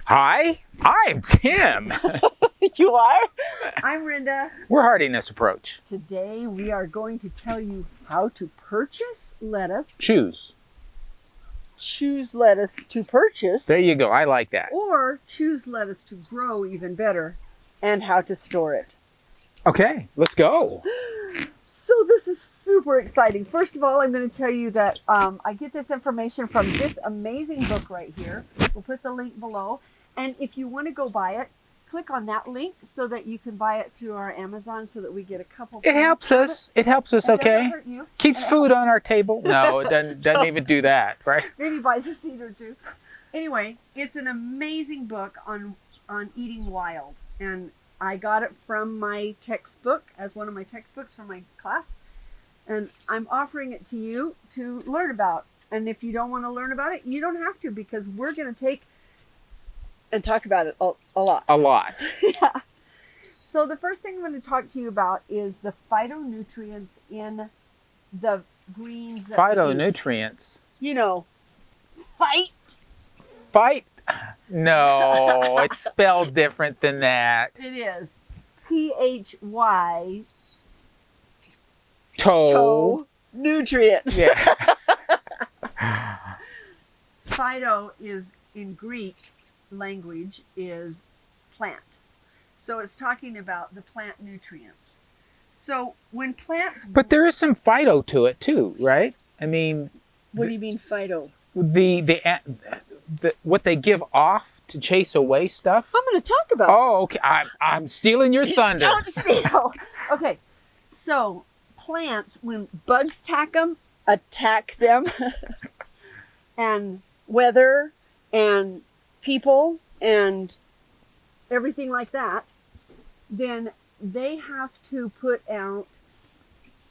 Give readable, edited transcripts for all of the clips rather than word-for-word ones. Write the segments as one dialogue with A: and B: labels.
A: Hi, I'm Tim.
B: You are? I'm Rinda.
A: We're Heartiness Approach.
B: Today we are going to tell you how to purchase lettuce.
A: Choose
B: Lettuce to purchase.
A: There you go. I like that.
B: Or choose lettuce to grow, even better, and how to store it.
A: Okay, let's go.
B: So this is super exciting. First of all, I'm going to tell you that I get this information from this amazing book right here. We'll put the link below. And if you want to go buy it, click on that link so that you can buy it through our Amazon so that we get a couple.
A: It helps us. It helps us, okay?
B: Hurt you.
A: Keeps food on our table. No, it doesn't even do that, right?
B: Maybe buys a seed or two. Anyway, it's an amazing book on eating wild. And I got it from my textbook, as one of my textbooks for my class. And I'm offering it to you to learn about. And if you don't want to learn about it, you don't have to, because we're going to take and talk about it a lot.
A: A lot.
B: Yeah. So the first thing I'm going to talk to you about is the phytonutrients in the greens. That
A: Phytonutrients.
B: You know, fight.
A: No, it's spelled different than that.
B: It is. P-H-Y.
A: Toe.
B: Nutrients.
A: Yeah.
B: Phyto is, in Greek language, is plant. So it's talking about the plant nutrients. So when plants...
A: But there is some phyto to it too, right? I mean...
B: What do you mean phyto?
A: What they give off to chase away stuff.
B: I'm going to talk about.
A: Oh, okay. I'm stealing your thunder.
B: Don't steal. Okay, so plants, when bugs attack them, and weather and people and everything like that, then they have to put out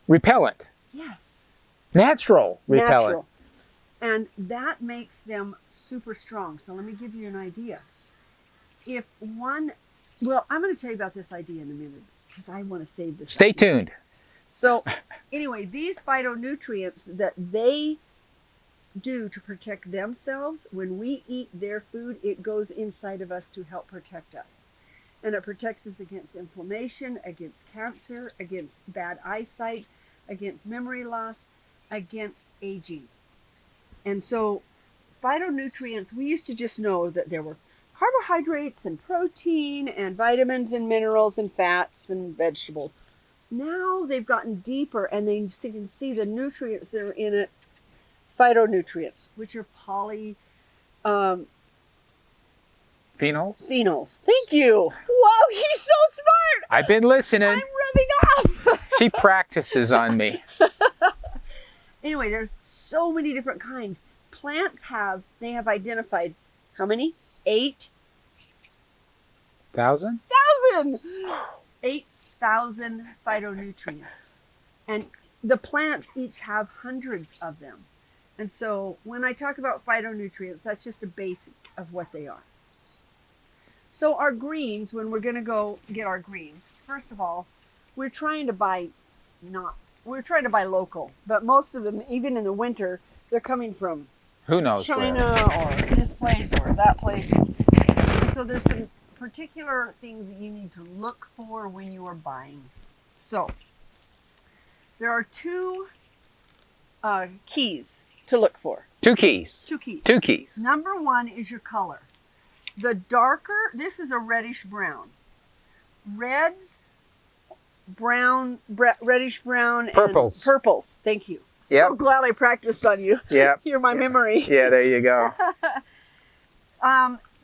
A: Repellent.
B: Yes.
A: Natural repellent.
B: Natural. And that makes them super strong. So let me give you an idea. I'm going to tell you about this idea in a minute, because I want to save this.
A: Stay tuned.
B: So anyway, these phytonutrients that they do to protect themselves, when we eat their food, it goes inside of us to help protect us. And it protects us against inflammation, against cancer, against bad eyesight, against memory loss, against aging. And so phytonutrients, we used to just know that there were carbohydrates and protein and vitamins and minerals and fats and vegetables. Now they've gotten deeper, and you can see the nutrients that are in it. Phytonutrients, which are phenols. Thank you. Wow, he's so smart.
A: I've been listening.
B: I'm rubbing off.
A: She practices on me.
B: Anyway, there's so many different kinds. Plants have identified how many?
A: 8,000?
B: 8,000 phytonutrients. And the plants each have hundreds of them. And so when I talk about phytonutrients, that's just a basic of what they are. So our greens, when we're going to go get our greens, first of all, we're trying to buy local, but most of them, even in the winter, they're coming from
A: Who knows
B: China
A: where.
B: or this place or that place. And so there's some particular things that you need to look for when you are buying. So there are two keys to look for.
A: Two keys.
B: Two keys. Number one is your color. The darker, this is a reddish brown. Reds, brown, reddish brown,
A: Purples.
B: And purples. Thank you.
A: Yep.
B: So glad I practiced on you.
A: Yep.
B: You're my memory.
A: Yeah, there you go.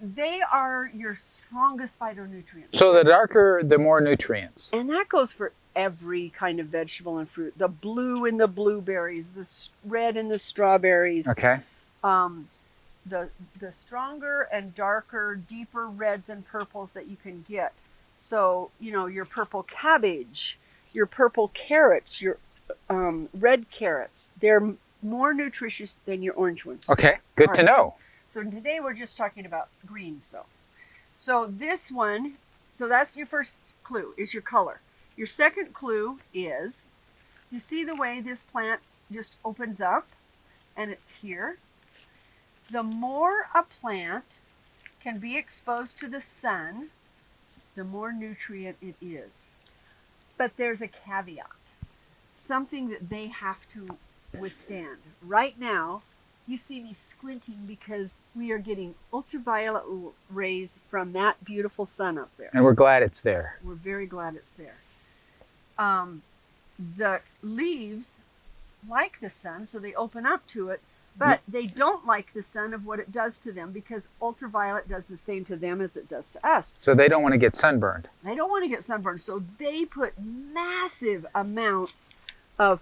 B: They are your strongest phytonutrients.
A: So the darker, the more nutrients.
B: And that goes for every kind of vegetable and fruit. The blue in the blueberries, the red in the strawberries.
A: Okay.
B: The stronger and darker, deeper reds and purples that you can get. So, your purple cabbage, your purple carrots, your red carrots, they're more nutritious than your orange ones.
A: Okay, good to know.
B: So today we're just talking about greens, though. So this one, that's your first clue, is your color. Your second clue is, you see the way this plant just opens up, and it's here. The more a plant can be exposed to the sun, the more nutrient it is. But there's a caveat, something that they have to withstand. Right now, you see me squinting because we are getting ultraviolet rays from that beautiful sun up there.
A: And we're glad it's there.
B: We're very glad it's there. The leaves like the sun, so they open up to it, but they don't like the sun of what it does to them because ultraviolet does the same to them as it does to us.
A: So they don't want to get sunburned.
B: They don't want to get sunburned, so they put massive amounts of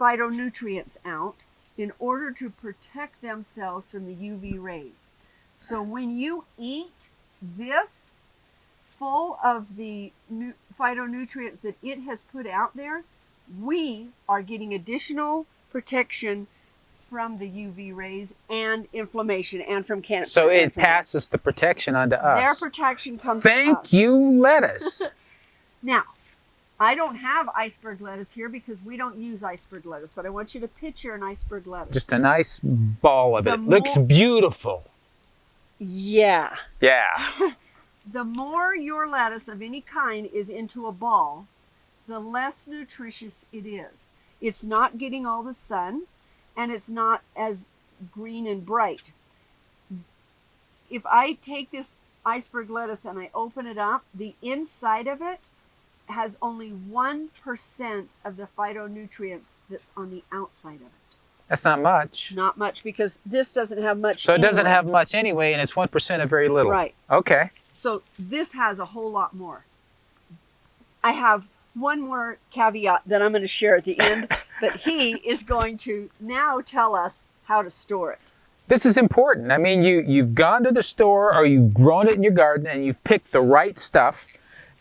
B: phytonutrients out in order to protect themselves from the UV rays. So when you eat this full of the phytonutrients that it has put out there, we are getting additional protection from the UV rays and inflammation and from cancer.
A: So it passes the protection onto us.
B: Their protection comes to us.
A: Thank you, lettuce.
B: Now, I don't have iceberg lettuce here because we don't use iceberg lettuce, but I want you to picture an iceberg lettuce.
A: Just a nice ball of it. It looks beautiful.
B: Yeah.
A: Yeah.
B: The more your lettuce of any kind is into a ball, the less nutritious it is. It's not getting all the sun, and it's not as green and bright. If I take this iceberg lettuce and I open it up, the inside of it has only 1% of the phytonutrients that's on the outside of it.
A: That's not much.
B: Not much, because this doesn't have much.
A: So it doesn't have much anyway, and it's 1% of very little.
B: Right.
A: Okay.
B: So this has a whole lot more. I have one more caveat that I'm going to share at the end, but he is going to now tell us how to store it.
A: This is important. I mean, you've gone to the store or you've grown it in your garden and you've picked the right stuff.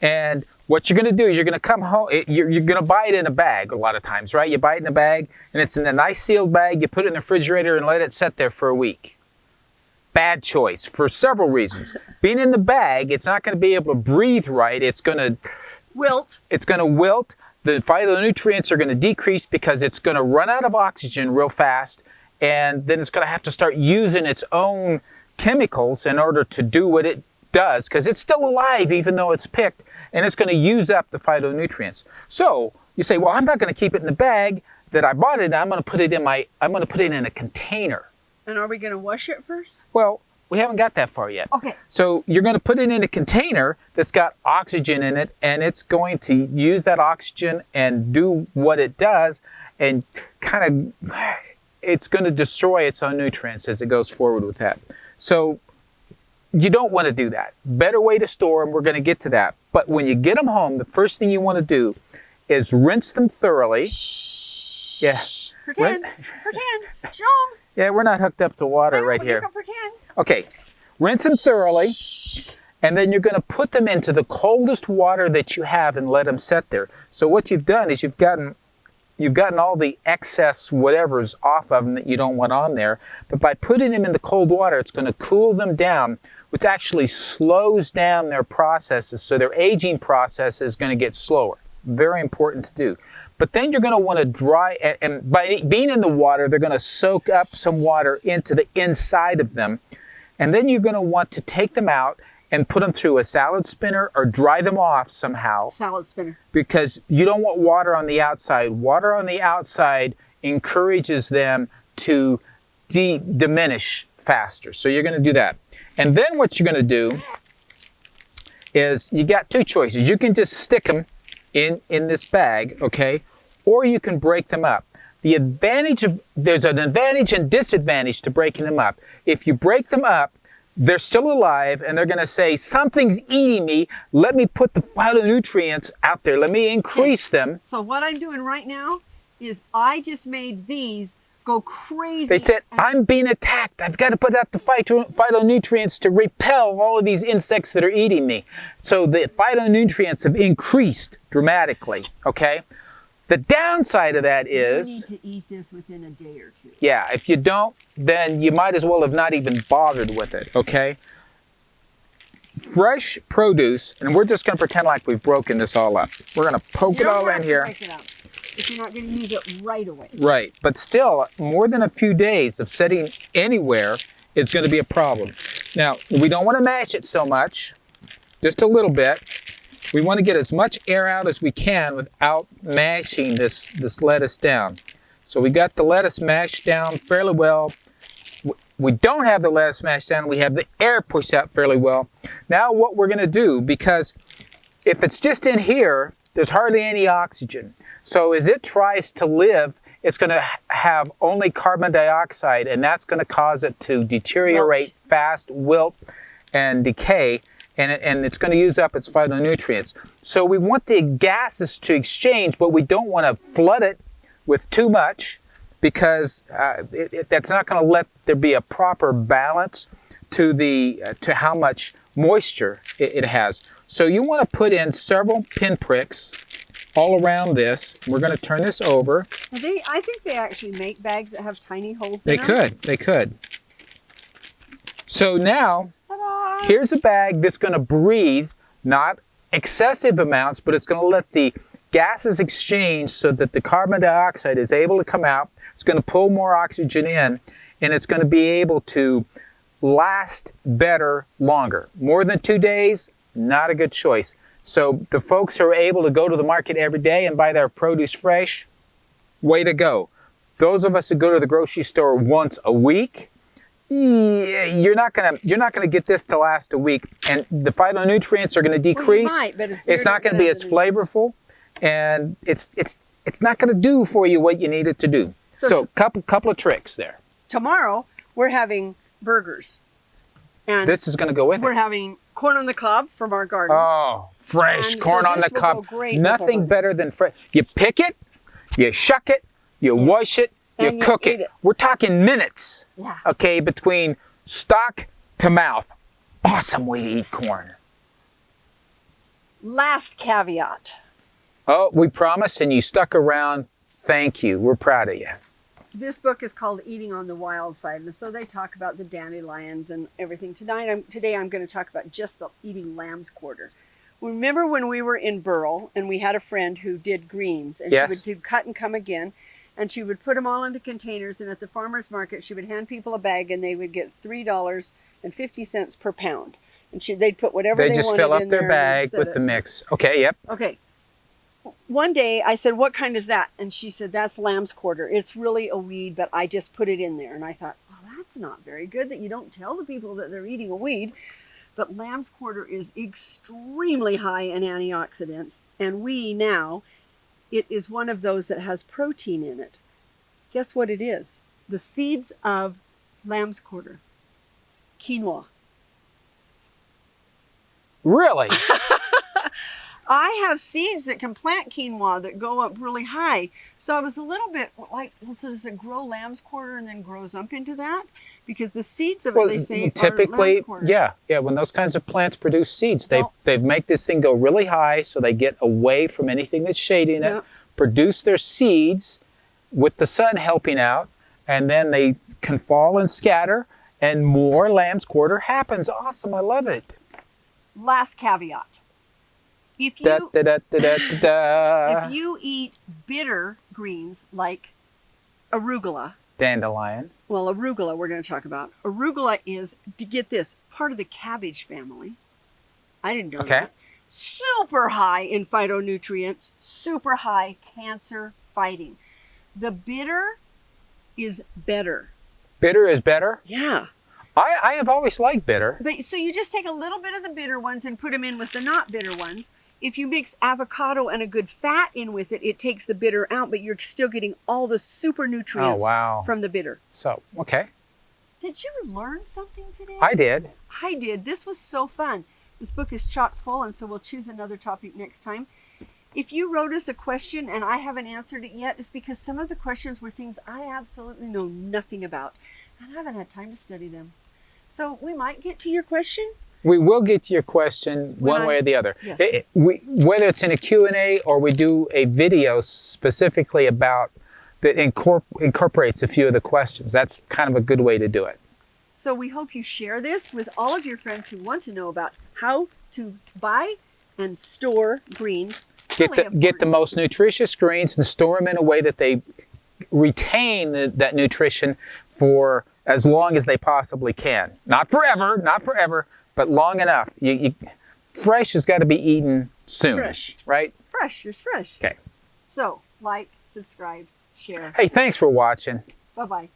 A: And what you're going to do is you're going to come home, you're going to buy it in a bag a lot of times, right? You buy it in a bag and it's in a nice sealed bag. You put it in the refrigerator and let it sit there for a week. Bad choice for several reasons. Being in the bag, it's not going to be able to breathe right. It's going to
B: wilt.
A: It's going to wilt. The phytonutrients are going to decrease because it's going to run out of oxygen real fast, and then it's going to have to start using its own chemicals in order to do what it does, because it's still alive even though it's picked, and it's going to use up the phytonutrients. So you say, well, I'm not going to keep it in the bag that I bought it in. I'm going to put it in a container.
B: And are we going to wash it first?
A: Well, we haven't got that far yet.
B: Okay.
A: So you're going to put it in a container that's got oxygen in it, and it's going to use that oxygen and do what it does, and kind of, it's going to destroy its own nutrients as it goes forward with that. So you don't want to do that. Better way to store them, we're going to get to that. But when you get them home, the first thing you want to do is rinse them thoroughly. Yeah.
B: Pretend. Show them.
A: Yeah, we're not hooked up to water right here.
B: Pretend.
A: Okay, rinse them thoroughly, and then you're going to put them into the coldest water that you have and let them sit there. So what you've done is you've gotten all the excess whatever's off of them that you don't want on there, but by putting them in the cold water, it's going to cool them down, which actually slows down their processes, so their aging process is going to get slower. Very important to do. But then you're going to want to dry, and by being in the water, they're going to soak up some water into the inside of them. And then you're going to want to take them out and put them through a salad spinner or dry them off somehow.
B: Salad spinner. Because
A: you don't want water on the outside. Water on the outside encourages them to diminish faster. So you're going to do that. And then what you're going to do is you got two choices. You can just stick them in this bag, okay? Or you can break them up. There's an advantage and disadvantage to breaking them up. If you break them up, they're still alive and they're going to say, something's eating me. Let me put the phytonutrients out there. Let me increase them.
B: So what I'm doing right now is I just made these go crazy.
A: They said, I'm being attacked. I've got to put out the phytonutrients to repel all of these insects that are eating me. So the phytonutrients have increased dramatically, okay? The downside of that is...
B: You need to eat this within a day or two.
A: Yeah, if you don't, then you might as well have not even bothered with it, okay? Fresh produce, and we're just going to pretend like we've broken this all up. We're going to poke it all in here.
B: Break it up if you're not going to use it right away.
A: Right, but still, more than a few days of sitting anywhere, it's going to be a problem. Now, we don't want to mash it so much, just a little bit. We want to get as much air out as we can without mashing this lettuce down. So we got the lettuce mashed down fairly well. We don't have the lettuce mashed down, we have the air pushed out fairly well. Now what we're going to do, because if it's just in here, there's hardly any oxygen. So as it tries to live, it's going to have only carbon dioxide, and that's going to cause it to deteriorate fast, wilt, and decay, and it's going to use up its phytonutrients. So we want the gases to exchange, but we don't want to flood it with too much, because that's not going to let there be a proper balance to how much moisture it has. So you want to put in several pinpricks all around this. We're going to turn this over.
B: I think they actually make bags that have tiny holes in them.
A: They could. So now, here's a bag that's going to breathe, not excessive amounts, but it's going to let the gases exchange so that the carbon dioxide is able to come out. It's going to pull more oxygen in, and it's going to be able to last better longer. More than 2 days, not a good choice. So the folks who are able to go to the market every day and buy their produce fresh, way to go. Those of us who go to the grocery store once a week, you're not gonna get this to last a week, and the phytonutrients are going to decrease.
B: Well, you might, but
A: it's not going to be as flavorful, and it's not going to do for you what you need it to do. So couple of tricks there.
B: Tomorrow we're having burgers, and
A: this is going to go with it.
B: We're having corn on the cob from our garden.
A: Oh, fresh corn on the cob. Nothing better than fresh. You pick it, you shuck it, you wash it, you cook it. We're talking minutes.
B: Yeah.
A: Okay, between stalk to mouth. Awesome way to eat corn.
B: Last caveat.
A: Oh, we promised, and you stuck around. Thank you. We're proud of you.
B: This book is called Eating on the Wild Side, and so they talk about the dandelions and everything. Today I'm going to talk about just the eating lamb's quarter. Remember when we were in Burrell and we had a friend who did greens, and she would do cut and come again, and she would put them all into containers, and at the farmer's market she would hand people a bag, and they would get $3.50 per pound. And they'd put whatever they wanted in there.
A: They just fill up their bag with the mix. Okay, yep.
B: Okay. One day I said, "What kind is that?" And she said, "That's lamb's quarter. It's really a weed, but I just put it in there." And I thought, well, that's not very good that you don't tell the people that they're eating a weed. But lamb's quarter is extremely high in antioxidants. And it is one of those that has protein in it. Guess what it is? The seeds of lamb's quarter. Quinoa.
A: Really?
B: I have seeds that can plant quinoa that go up really high. So I was a little bit like, well, so does it grow lamb's quarter and then grows up into that? Because the seeds of it, they say,
A: typically,
B: are lamb's quarter.
A: Yeah. When those kinds of plants produce seeds, they make this thing go really high, so they get away from anything that's shading it, produce their seeds with the sun helping out, and then they can fall and scatter, and more lamb's quarter happens. Awesome, I love it.
B: Last caveat. If you eat bitter greens like arugula,
A: dandelion.
B: Well, arugula we're going to talk about. Arugula is, to get this, part of the cabbage family. I didn't know that. Super high in phytonutrients, super high cancer fighting. The bitter is better.
A: Bitter is better?
B: Yeah.
A: I have always liked bitter.
B: But so you just take a little bit of the bitter ones and put them in with the not bitter ones. If you mix avocado and a good fat in with it, it takes the bitter out, but you're still getting all the super nutrients from the bitter.
A: So, okay.
B: Did you learn something today?
A: I did.
B: I did. This was so fun. This book is chock full, and so we'll choose another topic next time. If you wrote us a question and I haven't answered it yet, it's because some of the questions were things I absolutely know nothing about, and I haven't had time to study them. So we might get to your question.
A: We will get to your question one way or the other.
B: Yes.
A: Whether it's in a Q&A or we do a video specifically about that incorporates a few of the questions. That's kind of a good way to do it.
B: So we hope you share this with all of your friends who want to know about how to buy and store greens.
A: Get the most nutritious greens and store them in a way that they retain that nutrition for as long as they possibly can. Not forever, but long enough. Fresh has got to be eaten soon,
B: Fresh.
A: right?
B: Fresh is fresh.
A: Okay.
B: So, like, subscribe, share.
A: Hey, thanks for watching.
B: Bye-bye.